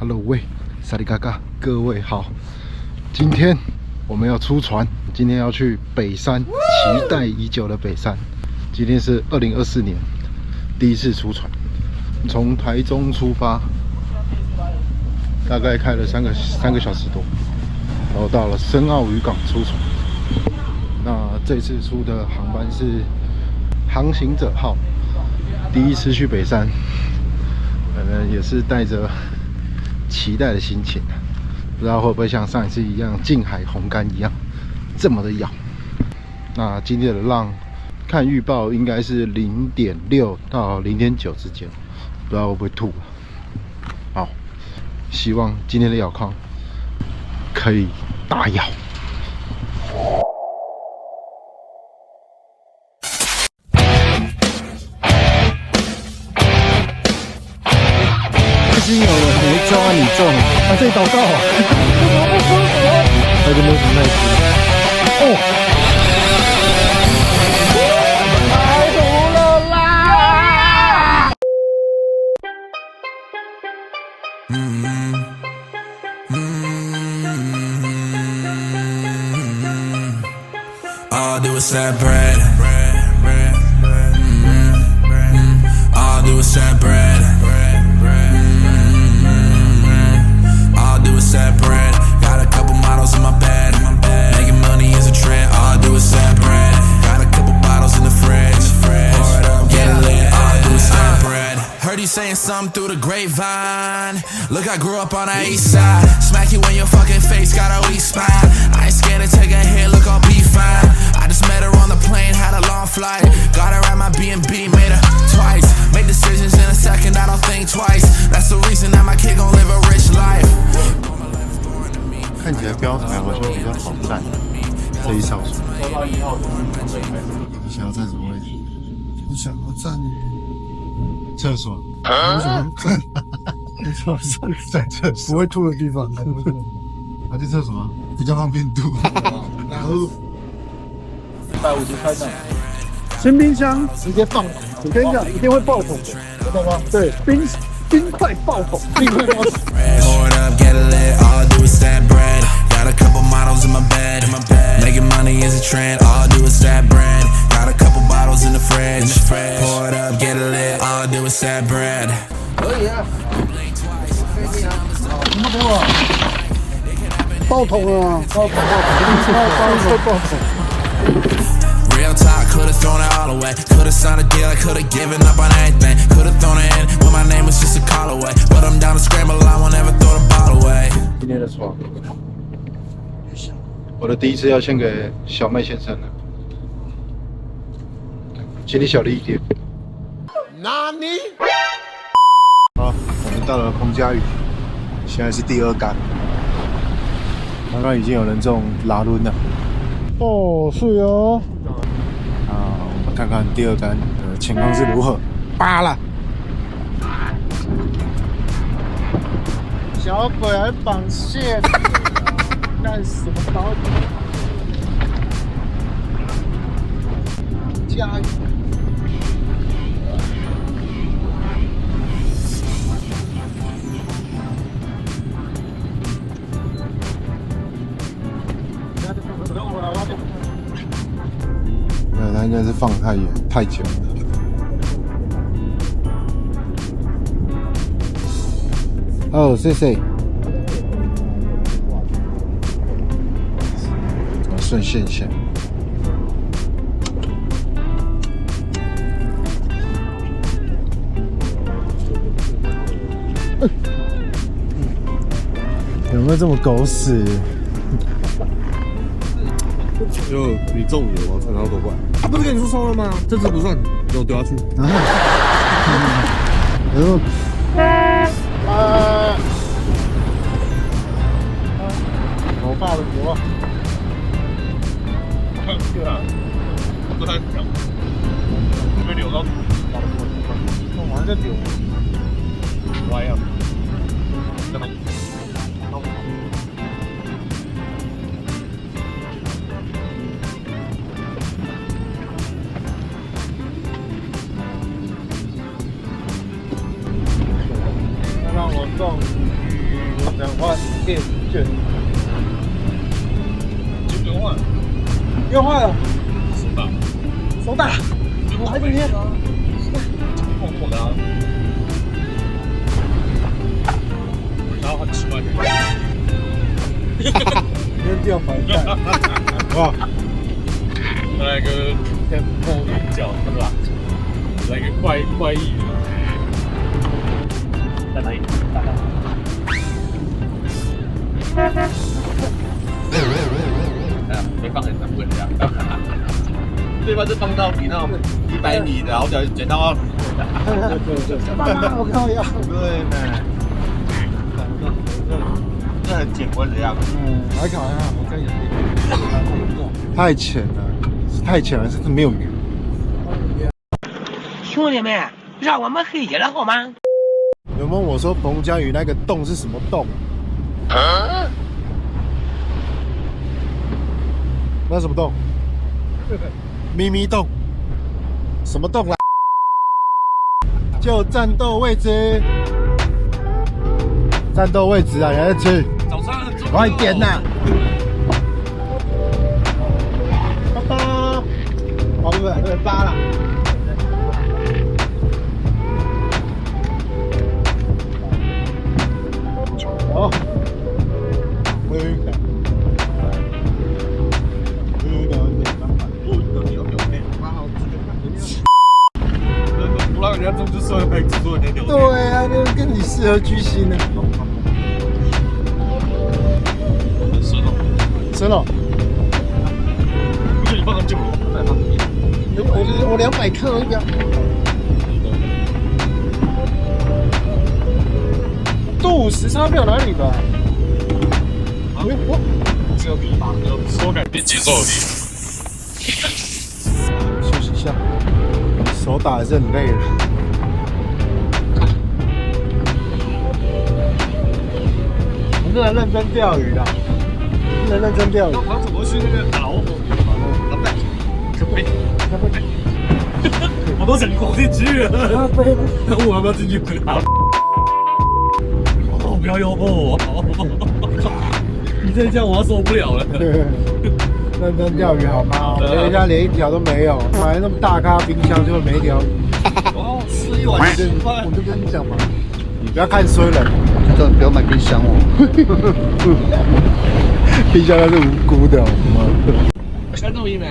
Hello， 喂，萨利嘎嘎，各位好，今天我们要出船，今天要去北山，期待已久的北山。今天是2024年第一次出船，从台中出发，大概开了三个小时多，然后到了深澳渔港出船。那这次出的航班是航行者号，第一次去北山，也是带着期待的心情，不知道会不会像上一次一样，近海红竿一样这么的咬。那今天的浪，看预报应该是0.6到0.9之间，不知道会不会吐。好，希望今天的咬况可以大咬。已经有人没中啊，你中，他这里祷告啊，他就没有什么耐心。哦，太毒了啦！All I do is that bread. All I do is that bread. All I do is that bread. Got a couple models in my bed. Making money is a trend. All I do is that bread. Got a couple bottles in the fridge. Pour it up, get lit. All I do is that bread. Heard you saying something through the grapevine. Look, I grew up on the east side. Smack you in your fucking face, got a weak spine. I ain't scared to take a hit, look, I'll be fine. I just met her on the plane, had a long flight. Got her at my B&B, made her twice. Made decisions in a second, I don't think twice. That's the reason that my kid gon' live a rich life. 看起来标台好像比较好站，这一艘船。你想要站什么位置？我想要站厕所。我想要站在厕所不会吐的地方，啊，去厕所啊，比较方便吐。然后150开战，新冰箱直接放，我跟你讲，一定会爆桶的，知道吗？对，冰块爆桶，冰块爆桶。Pour it up, get lit. All I do is that bread. Got a couple models in my bed. Making money is a trend. All I do is that bread. Got a couple bottles in the fridge. Pour it up, get lit. All I do is that bread. 可以啊，什么给我？爆桶啊！爆桶！ Real talk, could've thrown it all away. Could've signed a deal, I could've given up on everything. Could've thrown it in when my name was just a call away. But I'm down to scramble, I won't ever throw the ball away. 今天的床，我的第一次要献给小麦先生了，请你小力一点。好，我们到了彭佳屿，现在是第2竿。刚刚已经有人中拉轮了。哦，是哦。我们看看第2竿的情况是如何。扒了。小鬼还绑线，干什么刀？加油！没有，他应该是放太远太久了。哦，谢谢。顺线线。有没有这么狗屎？就你中午往船上多怪啊！不是跟你说收了吗？这只不算，给我丢下去。好大的锅，对啊，不太讲，会不会流到大的锅？弄完再流，歪啊，真的。让我中。2万电券，就不用换，不用换了，手打，手打，来这边，碰碰的啊。然后很奇怪的，今天掉白菜，哇，来个 tempo 韵脚是吧？来个怪异的。在哪里？没放很难问这样。对方是放到比那种100米的，然后剪到。爸爸，我靠呀！对呢。这很简单的样子。来考一下，我看眼睛。太浅了，是太浅了，是没有鱼。兄弟们，让我们黑起来好吗？有问我说彭佳屿那个洞是什么洞？啊？那什么洞？咪咪洞。什么洞啦？就战斗位置。战斗位置啊，你还在吃？早餐很重要。快点呐！爸爸，哦不对，8了。好，我有一个，不让人家中之社会制作点牛。对啊，那跟你适合居心呢。很深哦，真的，不是你放很久了，在放我200克一个。度时差没有哪里吧？只有地方有说改变节奏而已。休息一下，手打还是很累的。我们是来认真钓鱼的，不能认真钓鱼。他怎么去那个老虎？可悲，我都想走进去了。我要不要进去？哦，不要诱惑我！你再这样我要受不了了。认真钓鱼好吗？人家连一条都没有，买那么大咖冰箱就没一条鱼。哦，吃一碗稀饭。我就跟你讲嘛，你不要看衰人，真的不要买冰箱哦。冰箱它是无辜的，好吗？全录音没？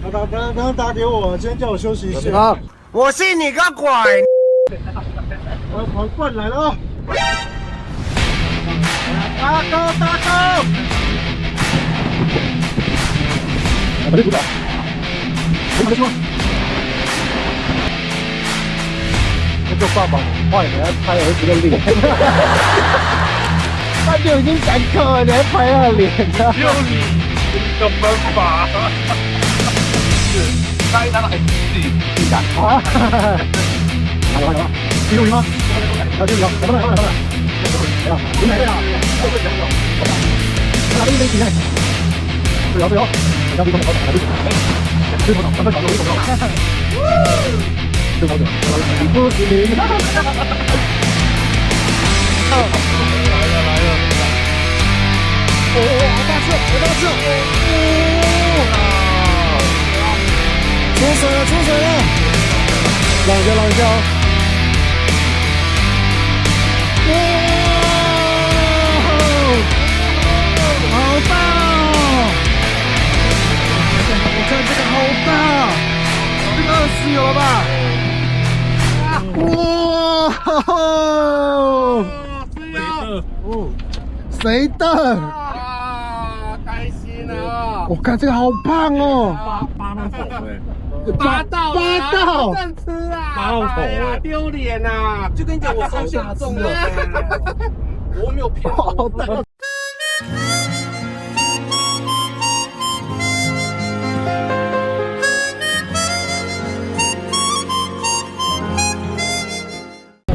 他打给我，今天叫我休息一下。好，我信你个鬼！我狂灌来了！大哥，大哥！把这鼓掌！我说，那个爸爸坏了，要拍儿子的脸。他就已经赶课了，你还拍他的脸呢？只有你的办法。是，他一拿到自己敢。啊！来了来了，第6名吗？还有第5名，来吧来吧来吧！来呀，赢来了呀！来了，一枚起来。对哦对哦，人家对方好打，来对手，对手咱们搞对手搞。对手你不是你。来了！哦，好大次，好大次！出水了，出水了！浪一下，浪一下哦！哇，好大哦！我看这个好大，这个20有了吧？哇！谁的？啊，开心啊！我看这个好胖哦！扒那头哎，拔到拔到正吃啊！拔到头哎呀，丢脸呐！就跟你讲，我手下重了，我没有骗好大！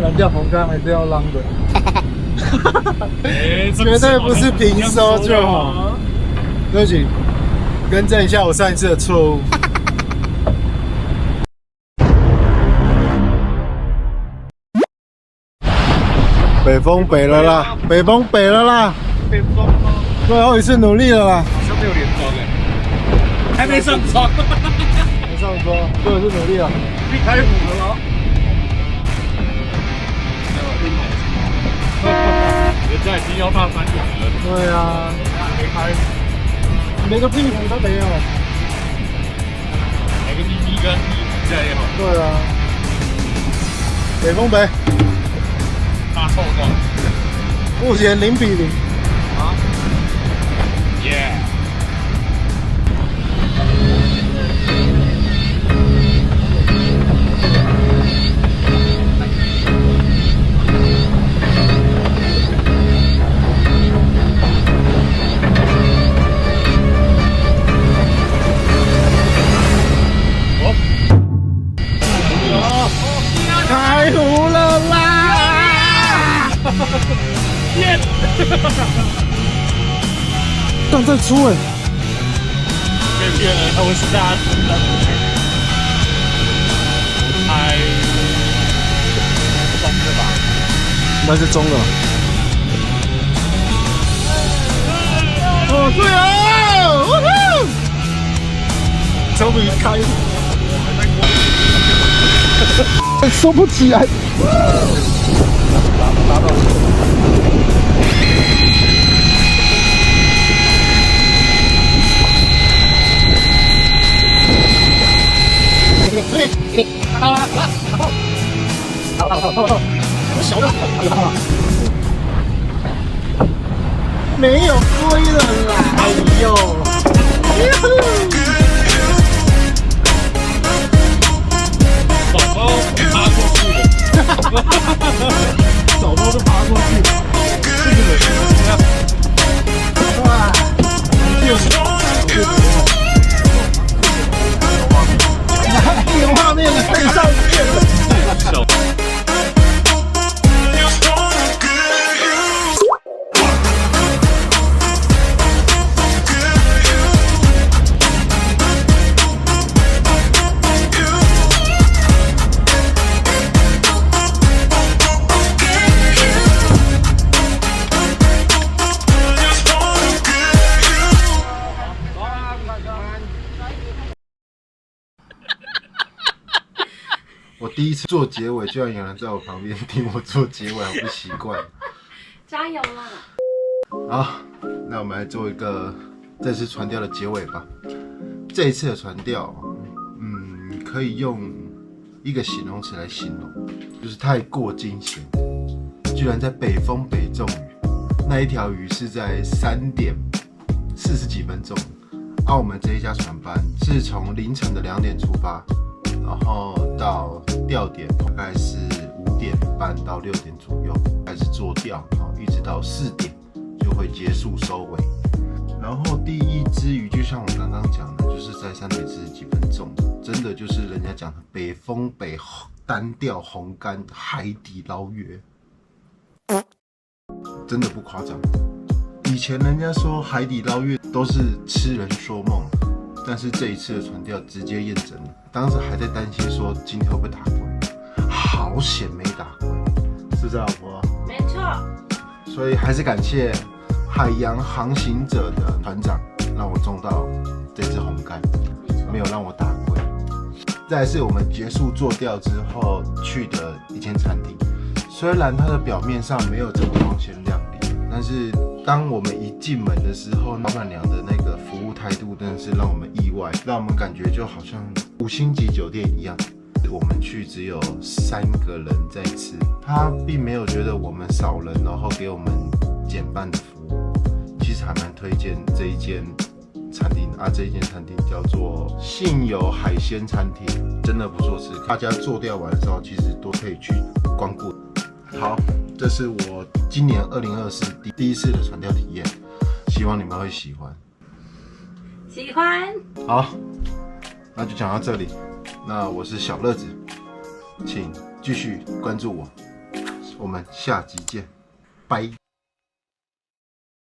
人家红干还是要浪的，绝对不是平收就好。对不起，更正一下我上一次的错误。北风北了啦，北风北了啦，变装吗？最后一次努力了啦。好像没有连装哎，还没上床，没上桌，最后一次努力了。一开始了咯。人家已经要大3年了，对啊，没开，连个屁股都没有。连个滴跟现在也好，对啊，北风北，大臭的。目前0比0。耶！开湖了啦！耶！但再出哎，被骗了，我是大死了。开中的吧？应该是中了。哦，对哦！呜呼！终于开湖，收不起来。没有龟了啦！哎呦！宝宝爬过去了，早包就爬过去，这个人哇！有画面了，可以上线了。我第一次做结尾，居然有人在我旁边听我做结尾，好不习惯。加油啦！好，那我们来做一个这次传调的结尾吧。这一次的传调，可以用一个形容词来形容，就是太过惊险，居然在北风北中雨。那一条鱼是在3点40几分钟，我们这一家船班是从凌晨的2点出发。然后到钓点大概是5点半到6点左右开始做钓，一直到4点就会结束收尾。然后第一只鱼就像我刚刚讲的，就是在3点40几分中，真的就是人家讲的北风北单钓红竿海底捞月，真的不夸张。以前人家说海底捞月都是痴人说梦，但是这一次的传钓直接验证了。当时还在担心说今天会不会打龟，好险没打龟，是不是老婆？没错。所以还是感谢海洋航行者的团长，让我中到这只红竿，没有让我打龟。再来是我们结束做钓之后去的一间餐厅，虽然它的表面上没有这么光鲜亮丽，但是当我们一进门的时候，老板娘的那个服务态度真的是让我们意外，让我们感觉就好像5星级酒店一样。我们去只有3个人在吃，他并没有觉得我们少人，然后给我们减半的服务。其实还蛮推荐这一间餐厅啊，这一间餐厅叫做信友海鲜餐厅，真的不错吃。大家做钓完的时候，其实都可以去光顾。好，这是我今年2024第一次的船钓体验，希望你们会喜欢。喜欢。好，那就讲到这里。那我是小乐子，请继续关注我，我们下集见，拜。